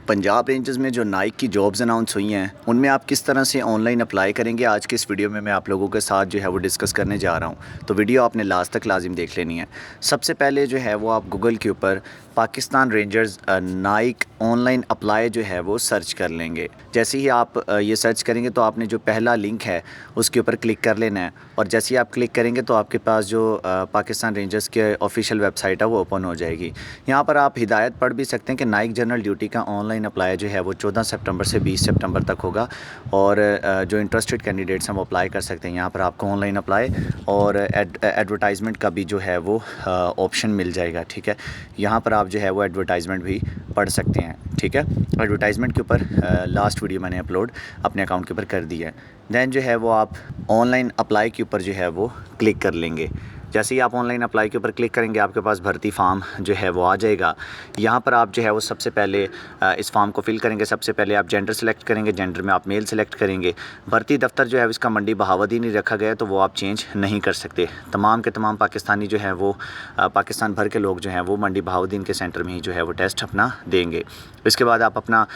Punjab rangers में जो नाइक की जॉब्स अनाउंस हुई हैं उनमें आप किस तरह से ऑनलाइन अप्लाई करेंगे, आज के इस वीडियो में मैं आप लोगों के साथ जो है वो डिस्कस करने जा रहा हूं। तो वीडियो आपने लास्ट तक लाजिम देख लेनी है। सबसे पहले जो है वो आप गूगल के ऊपर Pakistan rangers Naik online apply जो है वो सर्च कर लेंगे। जैसे ही आप ये सर्च करेंगे तो आपने जो पहला लिंक है उसके ऊपर क्लिक कर लेना है, और जैसे ही आप क्लिक करेंगे तो आपके पास जो पाकिस्तान रेंजर्स के ऑफिशियल वेबसाइट है वो ओपन हो जाएगी। यहाँ पर आप हिदायत पढ़ भी सकते हैं कि नाइक जनरल ड्यूटी का ऑनलाइन अप्लाई जो है वो 14 सितंबर से 20 सितंबर तक होगा, और जो इंटरेस्टेड कैंडिडेट्स हैं वो अप्लाई कर सकते हैं। यहाँ पर आपको ऑनलाइन अप्लाई और एडवर्टाइजमेंट का भी जो है वो ऑप्शन मिल जाएगा। ठीक है, यहाँ पर आप जो है वो एडवर्टाइजमेंट भी पढ़ सकते हैं। ठीक है, एडवर्टाइजमेंट के ऊपर लास्ट वीडियो मैंने अपलोड अपने अकाउंट के ऊपर कर दिया है। दैन जो है वो आप ऑनलाइन अप्लाई के ऊपर जो है वो क्लिक कर लेंगे। जैसे ही आप ऑनलाइन अप्लाई के ऊपर क्लिक करेंगे आपके पास भर्ती फार्म जो है वो आ जाएगा। यहाँ पर आप जो है वो सबसे पहले इस फॉर्म को फिल करेंगे। सबसे पहले आप जेंडर सेलेक्ट करेंगे, जेंडर में आप मेल सेलेक्ट करेंगे। भर्ती दफ्तर जो है इसका मंडी बहावुद्दीन रखा गया है, तो वो आप चेंज नहीं कर सकते। तमाम के तमाम पाकिस्तानी जो है वो पाकिस्तान भर के लोग जो हैं वो मंडी बहावुद्दीन के सेंटर में ही जो है वो टेस्ट अपना देंगे। इसके बाद आप अपना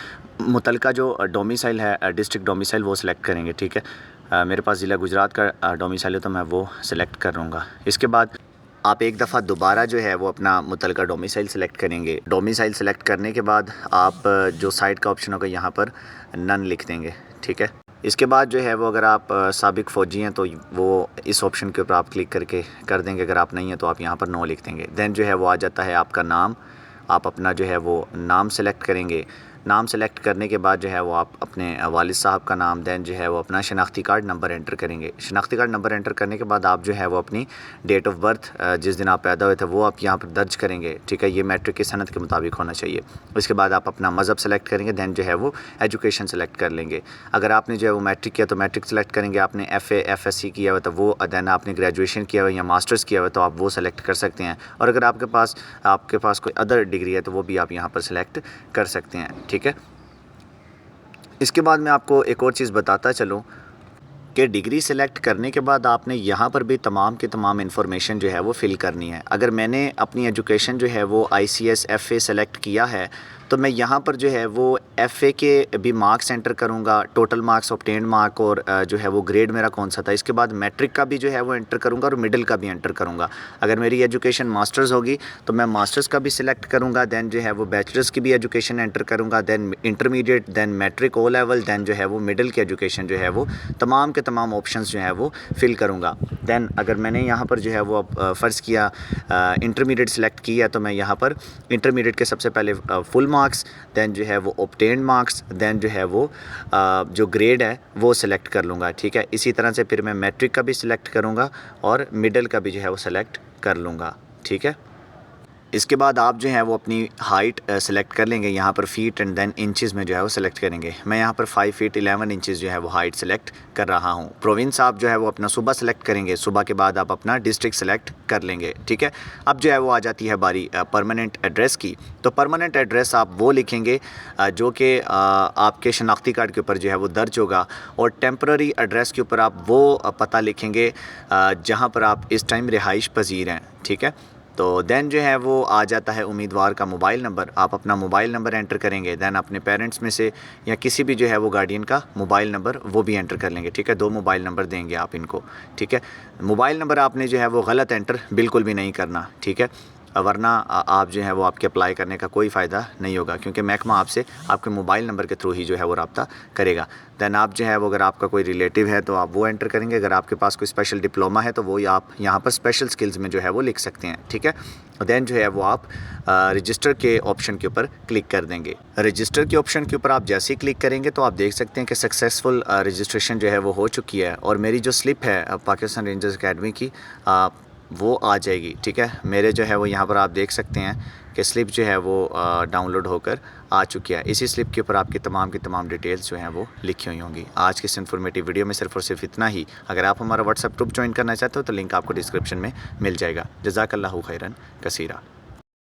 मुतलका जो डोमिसाइल है, डिस्ट्रिक्ट डोमिसाइल, वो सिलेक्ट करेंगे। ठीक है, मेरे पास ज़िला गुजरात का डोमिसाइल है तो मैं वो सिलेक्ट कर लूँगा। इसके बाद आप एक दफ़ा दोबारा जो है वो अपना मुतलका डोमिसाइल सेलेक्ट करेंगे। डोमिसाइल सेलेक्ट करने के बाद आप जो साइट का ऑप्शन होगा यहाँ पर नन लिख देंगे। ठीक है, इसके बाद जो है वो अगर आप साबिक फ़ौजी हैं तो वो इस ऑप्शन के ऊपर आप क्लिक करके कर देंगे। अगर आप नहीं हैं तो आप यहाँ पर नो लिख देंगे। दैन जो है वो आ जाता है आपका नाम। आप अपना जो है वो नाम सेलेक्ट करेंगे। नाम सेलेक्ट करने के बाद जो है वो आप अपने वालिद साहब का नाम, दैन जो है वो अपना शनाख्ती कार्ड नंबर एंटर करेंगे। शनाख्ती कार्ड नंबर एंटर करने के बाद आप जो है वो अपनी डेट ऑफ बर्थ, जिस दिन आप पैदा हुए थे, वो आप यहाँ पर दर्ज करेंगे। ठीक है, ये मैट्रिक की सनद के मुताबिक होना चाहिए। उसके बाद आप अपना मज़हब सेलेक्ट करेंगे। दैन जो है वो एजुकेशन सेलेक्ट कर लेंगे। अगर आपने जो है वो मैट्रिक किया तो मैट्रिक सेलेक्ट करेंगे। आपने FA FSC किया हुआ तो वो, दैन आपने ग्रेजुएशन किया हुआ या मास्टर्स किया हुआ तो आप वो सेलेक्ट कर सकते हैं। और अगर आपके पास कोई अदर डिग्री है तो वो भी आप यहाँ पर सेलेक्ट कर सकते हैं। ठीक है, इसके बाद मैं आपको एक और चीज़ बताता चलूँ कि डिग्री सेलेक्ट करने के बाद आपने यहाँ पर भी तमाम के तमाम इन्फॉर्मेशन जो है वो फ़िल करनी है। अगर मैंने अपनी एजुकेशन जो है वो ICS FA सेलेक्ट किया है तो मैं यहाँ पर जो है वो FA के भी मार्क्स एंटर करूँगा, टोटल मार्क्स, ऑब्टेन्ड मार्क, और जो है वो ग्रेड मेरा कौन सा था। इसके बाद मैट्रिक का भी जो है वो एंटर करूँगा और मिडिल का भी एंटर करूँगा। अगर मेरी एजुकेशन मास्टर्स होगी तो मैं मास्टर्स का भी सिलेक्ट करूँगा। दैन जो है वो बैचलर्स की भी एजुकेशन एंटर करूँगा, then intermediate, then matric, O level, then जो है वो मिडिल की एजुकेशन जो है वो तमाम के तमाम ऑप्शंस जो है वो फिल करूँगा। दैन अगर मैंने यहाँ पर जो है वो फ़र्ज़ किया इंटरमीडिएट सेलेक्ट किया तो मैं यहाँ पर इंटरमीडिएट के सबसे पहले फुल मार्क्स, दैन जो है वो ऑब्टेन्ड मार्क्स, दैन जो है वो जो ग्रेड है वो सिलेक्ट कर लूँगा। ठीक है, इसी तरह से फिर मैं मैट्रिक का भी सिलेक्ट करूँगा और मिडिल का भी जो है वो सिलेक्ट कर लूँगा। ठीक है, इसके बाद आप जो है वो अपनी हाइट सेलेक्ट कर लेंगे। यहाँ पर फ़ीट एंड दैन इंचज़ में जो है वो सिलेक्ट करेंगे। मैं यहाँ पर 5 फीट 11 इंचज़ जो है वो हाइट सेलेक्ट कर रहा हूँ। प्रोविंस आप जो है वो अपना सूबा सेलेक्ट करेंगे। सूबा के बाद आप अपना डिस्ट्रिक्ट सेलेक्ट कर लेंगे। ठीक है, अब जो है वो आ जाती है बारी परमानेंट एड्रेस की। तो परमानेंट एड्रेस आप वो लिखेंगे जो कि आपके शनाख्ती कार्ड के ऊपर जो है वो दर्ज होगा, और टेम्पररी एड्रेस के ऊपर आप वो पता लिखेंगे जहाँ पर आप इस टाइम रिहाइश पजीर हैं। ठीक है, तो दैन जो है वो आ जाता है उम्मीदवार का मोबाइल नंबर। आप अपना मोबाइल नंबर एंटर करेंगे। दैन अपने पेरेंट्स में से या किसी भी जो है वो गार्डियन का मोबाइल नंबर वो भी एंटर कर लेंगे। ठीक है, 2 मोबाइल नंबर देंगे आप इनको। ठीक है, मोबाइल नंबर आपने जो है वो गलत एंटर बिल्कुल भी नहीं करना। ठीक है, वरना आप जो है वो आपके अप्लाई करने का कोई फ़ायदा नहीं होगा, क्योंकि महकमा आपसे आपके मोबाइल नंबर के थ्रू ही जो है वो रब्ता करेगा। दैन आप जो है वो अगर आपका कोई रिलेटिव है तो आप वो एंटर करेंगे। अगर आपके पास कोई स्पेशल डिप्लोमा है तो वो आप यहाँ पर स्पेशल स्किल्स में जो है वो लिख सकते हैं। ठीक है, दैन जो है वो आप रजिस्टर के ऑप्शन के ऊपर क्लिक कर देंगे। रजिस्टर के ऑप्शन के ऊपर आप जैसे ही क्लिक करेंगे तो आप देख सकते हैं कि सक्सेसफुल रजिस्ट्रेशन जो है वो हो चुकी है, और मेरी जो स्लिप है पाकिस्तान रेंजर्स अकेडमी की वो आ जाएगी। ठीक है, मेरे जो है वो यहाँ पर आप देख सकते हैं कि स्लिप जो है वो डाउनलोड होकर आ चुकी है। इसी स्लिप के ऊपर आपकी तमाम की तमाम डिटेल्स जो हैं वो लिखी हुई होंगी। आज की इस इन्फॉर्मेटिव वीडियो में सिर्फ और सिर्फ इतना ही। अगर आप हमारा व्हाट्सएप ग्रुप ज्वाइन करना चाहते हो तो लिंक आपको डिस्क्रिप्शन में मिल जाएगा। जज़ाकल्लाहु खैरन कसीरा।